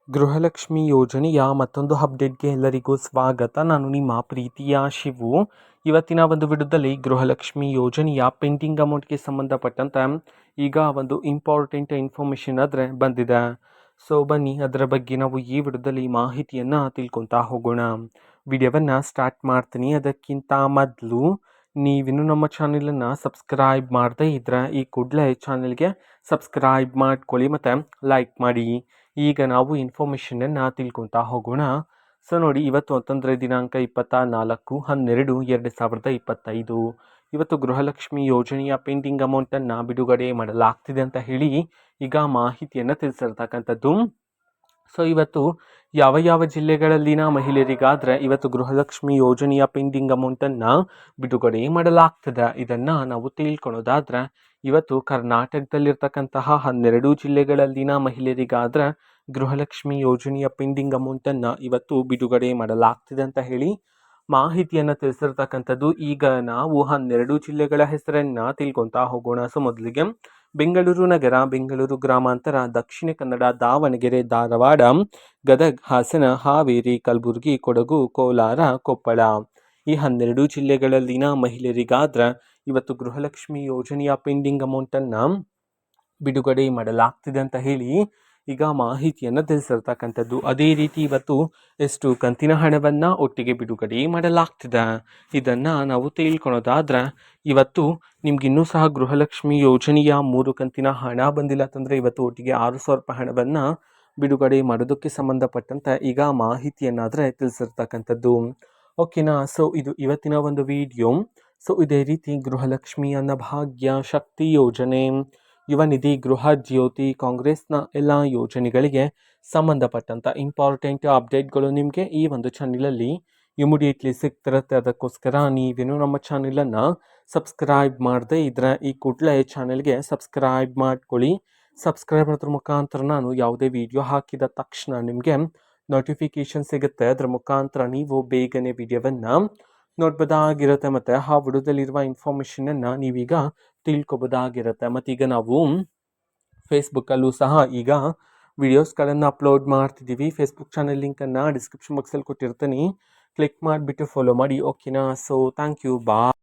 ಗೃಹಲಕ್ಷ್ಮಿ ಯೋಜನೆಯ ಮತ್ತೊಂದು ಅಪ್ಡೇಟ್ಗೆ ಎಲ್ಲರಿಗೂ ಸ್ವಾಗತ. ನಾನು ನಿಮ್ಮ ಪ್ರೀತಿಯ ಶಿವು. ಇವತ್ತಿನ ಒಂದು ವಿಡಿಯೋದಲ್ಲಿ ಗೃಹಲಕ್ಷ್ಮಿ ಯೋಜನೆಯ ಪೆಂಡಿಂಗ್ ಅಮೌಂಟ್ಗೆ ಸಂಬಂಧಪಟ್ಟಂತೆ ಈಗ ಒಂದು ಇಂಪಾರ್ಟೆಂಟ್ ಇನ್ಫಾರ್ಮೇಷನ್ ಆದರೆ ಬಂದಿದೆ. ಸೊ ಬನ್ನಿ ಅದರ ಬಗ್ಗೆ ನಾವು ಈ ವಿಡಿಯೋದಲ್ಲಿ ಮಾಹಿತಿಯನ್ನು ತಿಳ್ಕೊತಾ ಹೋಗೋಣ. ವಿಡಿಯೋವನ್ನು ಸ್ಟಾರ್ಟ್ ಮಾಡ್ತೀನಿ. ಅದಕ್ಕಿಂತ ಮೊದಲು ನೀವಿನ್ನು ನಮ್ಮ ಚಾನೆಲನ್ನು ಸಬ್ಸ್ಕ್ರೈಬ್ ಮಾಡದೇ ಇದ್ದರೆ ಈ ಕೂಡಲೇ ಚಾನೆಲ್ಗೆ ಸಬ್ಸ್ಕ್ರೈಬ್ ಮಾಡ್ಕೊಳ್ಳಿ ಮತ್ತು ಲೈಕ್ ಮಾಡಿ. ಈಗ ನಾವು ಇನ್ಫಾರ್ಮೇಷನನ್ನು ತಿಳ್ಕೊತಾ ಹೋಗೋಣ. ಸೊ ನೋಡಿ, ಇವತ್ತು ಅಂತಂದರೆ ದಿನಾಂಕ 24/12/2025. ಇವತ್ತು ಗೃಹಲಕ್ಷ್ಮಿ ಯೋಜನೆಯ ಪೆಂಡಿಂಗ್ ಅಮೌಂಟನ್ನು ಬಿಡುಗಡೆ ಮಾಡಲಾಗ್ತಿದೆ ಅಂತ ಹೇಳಿ ಈಗ ಮಾಹಿತಿಯನ್ನು ತಿಳಿಸಿರ್ತಕ್ಕಂಥದ್ದು. ಸೊ ಇವತ್ತು ಯಾವ ಯಾವ ಜಿಲ್ಲೆಗಳಲ್ಲಿನ ಮಹಿಳೆಯರಿಗಾದರೆ ಇವತ್ತು ಗೃಹಲಕ್ಷ್ಮಿ ಯೋಜನೆಯ ಪೆಂಡಿಂಗ್ ಅಮೌಂಟನ್ನು ಬಿಡುಗಡೆ ಮಾಡಲಾಗ್ತದೆ, ಇದನ್ನು ನಾವು ತಿಳ್ಕೊಳೋದಾದರೆ ಇವತ್ತು ಕರ್ನಾಟಕದಲ್ಲಿರ್ತಕ್ಕಂತಹ 12 ಜಿಲ್ಲೆಗಳಲ್ಲಿನ ಮಹಿಳೆಯರಿಗಾದರೆ ಗೃಹಲಕ್ಷ್ಮಿ ಯೋಜನೆಯ ಪೆಂಡಿಂಗ್ ಅಮೌಂಟನ್ನು ಇವತ್ತು ಬಿಡುಗಡೆ ಮಾಡಲಾಗ್ತಿದೆ ಅಂತ ಹೇಳಿ ಮಾಹಿತಿಯನ್ನು ತಿಳಿಸಿರ್ತಕ್ಕಂಥದ್ದು. ಈಗ ನಾವು 12 ಜಿಲ್ಲೆಗಳ ಹೆಸರನ್ನು ತಿಳ್ಕೊತಾ ಹೋಗೋಣ. ಸೊ ಮೊದಲಿಗೆ ಬೆಂಗಳೂರು ನಗರ, ಬೆಂಗಳೂರು ಗ್ರಾಮಾಂತರ, ದಕ್ಷಿಣ ಕನ್ನಡ, ದಾವಣಗೆರೆ, ಧಾರವಾಡ, ಗದಗ, ಹಾಸನ, ಹಾವೇರಿ, ಕಲಬುರಗಿ, ಕೊಡಗು, ಕೋಲಾರ, ಕೊಪ್ಪಳ. ಈ 12 ಜಿಲ್ಲೆಗಳಲ್ಲಿನ ಮಹಿಳೆಯರಿಗಾದ್ರೆ ಇವತ್ತು ಗೃಹಲಕ್ಷ್ಮಿ ಯೋಜನೆಯ ಪೆಂಡಿಂಗ್ ಅಮೌಂಟನ್ನು ಬಿಡುಗಡೆ ಮಾಡಲಾಗ್ತಿದೆ ಅಂತ ಹೇಳಿ ಈಗ ಮಾಹಿತಿಯನ್ನು ತಿಳಿಸಿರ್ತಕ್ಕಂಥದ್ದು. ಅದೇ ರೀತಿ ಇವತ್ತು ಎಷ್ಟು ಕಂತಿನ ಹಣವನ್ನು ಒಟ್ಟಿಗೆ ಬಿಡುಗಡೆ ಮಾಡಲಾಗ್ತಿದೆ ಇದನ್ನು ನಾವು ತಿಳ್ಕೊಳೋದಾದ್ರೆ ಇವತ್ತು ನಿಮ್ಗಿನ್ನೂ ಸಹ ಗೃಹಲಕ್ಷ್ಮಿ ಯೋಜನೆಯ 3 ಕಂತಿನ ಹಣ ಬಂದಿಲ್ಲ ಅಂತಂದರೆ ಇವತ್ತು ಒಟ್ಟಿಗೆ 6,000 ರೂಪಾಯಿ ಹಣವನ್ನು ಬಿಡುಗಡೆ ಮಾಡೋದಕ್ಕೆ ಸಂಬಂಧಪಟ್ಟಂತೆ ಈಗ ಮಾಹಿತಿಯನ್ನಾದರೆ ತಿಳಿಸಿರ್ತಕ್ಕಂಥದ್ದು. ಓಕೆನಾ. ಸೊ ಇದು ಇವತ್ತಿನ ಒಂದು ವಿಡಿಯೋ. ಸೊ ಇದೇ ರೀತಿ ಗೃಹಲಕ್ಷ್ಮಿ ಅನ್ನಭಾಗ್ಯ, ಶಕ್ತಿ ಯೋಜನೆ, ಯುವ ನಿಧಿ, ಗೃಹ ಜ್ಯೋತಿ, ಕಾಂಗ್ರೆಸ್ನ ಎಲ್ಲ ಯೋಜನೆಗಳಿಗೆ ಸಂಬಂಧಪಟ್ಟಂಥ ಇಂಪಾರ್ಟೆಂಟ್ ಅಪ್ಡೇಟ್ಗಳು ನಿಮಗೆ ಈ ಒಂದು ಚಾನಲಲ್ಲಿ ಇಮಿಡಿಯೇಟ್ಲಿ ಸಿಗ್ತಿರುತ್ತೆ. ಅದಕ್ಕೋಸ್ಕರ ನೀವೇನು ನಮ್ಮ ಚಾನಲನ್ನು ಸಬ್ಸ್ಕ್ರೈಬ್ ಮಾಡದೇ ಇದ್ದರೆ ಈ ಕೂಡಲೇ ಚಾನಲ್ಗೆ ಸಬ್ಸ್ಕ್ರೈಬ್ ಮಾಡ್ಕೊಳ್ಳಿ. ಸಬ್ಸ್ಕ್ರೈಬ್ ಮಾಡೋದ್ರ ಮುಖಾಂತರ ನಾನು ಯಾವುದೇ ವಿಡಿಯೋ ಹಾಕಿದ ತಕ್ಷಣ ನಿಮಗೆ ನೋಟಿಫಿಕೇಷನ್ ಸಿಗುತ್ತೆ. ಅದರ ಮುಖಾಂತರ ನೀವು ಬೇಗನೆ ವಿಡಿಯೋವನ್ನು ನೋಡ್ಬೋದಾಗಿರುತ್ತೆ ಮತ್ತು ಆ ವಿಡಿಯೋದಲ್ಲಿರುವ ಇನ್ಫಾರ್ಮೇಷನನ್ನು ನೀವೀಗ ತಿಳ್ಕೊಬೋದಾಗಿರುತ್ತೆ. ಮತ್ತೀಗ ನಾವು ಫೇಸ್ಬುಕ್ಕಲ್ಲೂ ಸಹ ಈಗ ವಿಡಿಯೋಸ್ಗಳನ್ನು ಅಪ್ಲೋಡ್ ಮಾಡ್ತಿದ್ದೀವಿ. ಫೇಸ್ಬುಕ್ ಚಾನಲ್ ಲಿಂಕನ್ನು ಡಿಸ್ಕ್ರಿಪ್ಷನ್ ಬಾಕ್ಸಲ್ಲಿ ಕೊಟ್ಟಿರ್ತೀನಿ, ಕ್ಲಿಕ್ ಮಾಡಿಬಿಟ್ಟು ಫಾಲೋ ಮಾಡಿ. ಓಕೆನಾ. So thank you, bye.